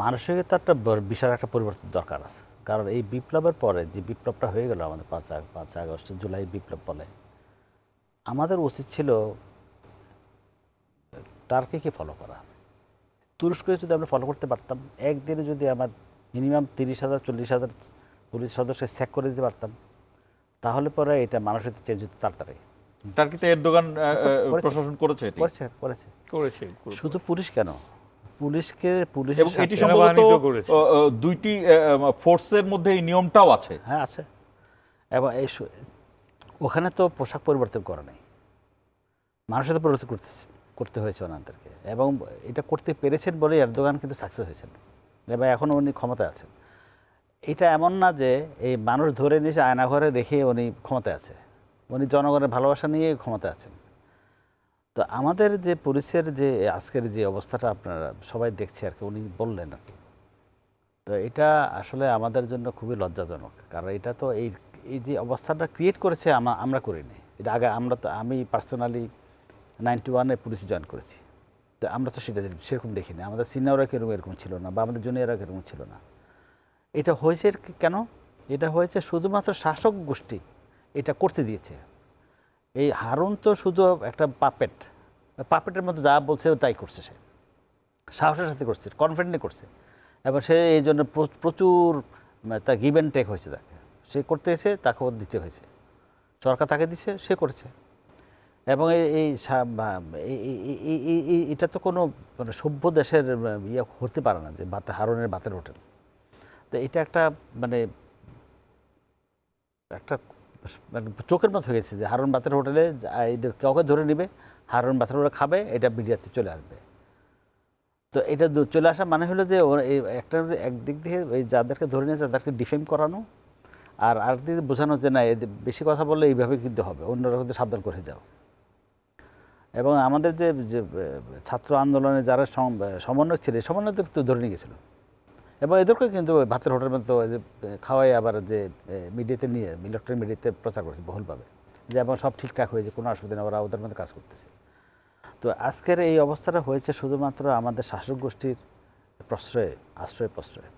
মানসিকতা একটা বিশাল একটা পরিবর্তন দরকার আছে, কারণ এই বিপ্লবের পরে যে বিপ্লবটা হয়ে গেল আমাদের 5 আগস্ট জুলাই বিপ্লব বলে, আমাদের উচিত ছিল টার্কিকে ফলো করা। তুরস্ককে যদি আমরা ফলো করতে পারতাম, একদিনে যদি আমার মিনিমাম 30,000-40,000 পুলিশ সদস্য স্যাক করে দিতে পারতাম, তাহলে পরে এটা মানুষের চেঞ্জ হতে তাড়াতাড়ি। টার্কিতে এরদোগান প্রশাসন করেছে এটি? করেছে। শুধু পুলিশ কেন, পুলিশ এবং এটি সম্ভবত দুইটি ফোর্সের মধ্যে এই নিয়মটাও আছে। হ্যাঁ আছে। এবং ওখানে তো পোশাক পরিবর্তন করা নেই, মানুষের তো পরিবর্তন করতে হয়েছে ওনাদেরকে, এবং এটা করতে পেরেছেন বলে এরদোগান কিন্তু সাকসেস হয়েছেন এবং এখন উনি ক্ষমতায় আছেন। এটা এমন না যে এই মানুষ ধরে নিয়ে আয়নাঘরে রেখে উনি ক্ষমতায় আছে, উনি জনগণের ভালোবাসা নিয়ে ক্ষমতায় আছেন। তো আমাদের যে পুলিশের যে আজকের যে অবস্থাটা আপনারা সবাই দেখছে আর কি, উনি বললেন আর কি, তো এটা আসলে আমাদের জন্য খুবই লজ্জাজনক। কারণ এটা তো এই যে অবস্থাটা ক্রিয়েট করেছে আমরা করিনি এটা আগে। আমি পার্সোনালি 91-এ পুলিশে জয়েন করেছি, তো আমরা তো সেটা সেরকম দেখিনি। আমাদের সিনিয়ররা এরকম ছিল না, বা আমাদের জুনিয়ররা এরকম ছিল না। এটা হয়েছে কেন? এটা হয়েছে শুধুমাত্র শাসক গোষ্ঠী এটা করতে দিয়েছে। এই হারুন তো শুধু একটা পাপেটের মধ্যে যা বলছে তাই করছে, সে সাহসের সাথে করছে, কনফিডেন্টলি করছে, এবং সে এই জন্য প্রচুর তা গিভ অ্যান্ড টেক হয়েছে। তাকে সে করতে এসে তাকে দিতে হয়েছে, সরকার তাকে দিচ্ছে, সে করেছে। এবং এটা তো কোনো মানে সভ্য দেশের ইয়ে হতে পারে না যে হারুনের বাতের হোটেল। তো এটা একটা মানে চোখের মতো হয়ে গেছে যে হারুন বাতের হোটেলে কাউকে ধরে নেবে, হারুন বাতের হোটেলে খাবে, এটা মিডিয়াতে চলে আসবে। তো এটা চলে আসা মানে হলো যে একদিক দিয়ে এই যাদেরকে ধরে নিয়েছে তাদেরকে ডিফেম করানো, আর আরেকদিক দিয়ে বোঝানো যে না বেশি কথা বললে এইভাবে কিন্তু হবে, অন্যরা কিন্তু সাবধান করে যাও। এবং আমাদের যে ছাত্র আন্দোলনে যারা সমন্বয়ক ছিল, সমন্বয়ক তো ধরে নিয়ে গেছিলো, এবং এদেরকে কিন্তু ভাতের হোটেল মতো খাওয়াই আবার যে মিডিয়াতে নিয়ে ইলেকট্রনিক মিডিয়াতে প্রচার করেছে বহুলভাবে যে এবং সব ঠিকঠাক হয়েছে, কোনো অসুবিধা নেই, ওরা ওদের মধ্যে কাজ করতেছে। তো আজকের এই অবস্থাটা হয়েছে শুধুমাত্র আমাদের শাসক গোষ্ঠীর আশ্রয় প্রশ্রয়।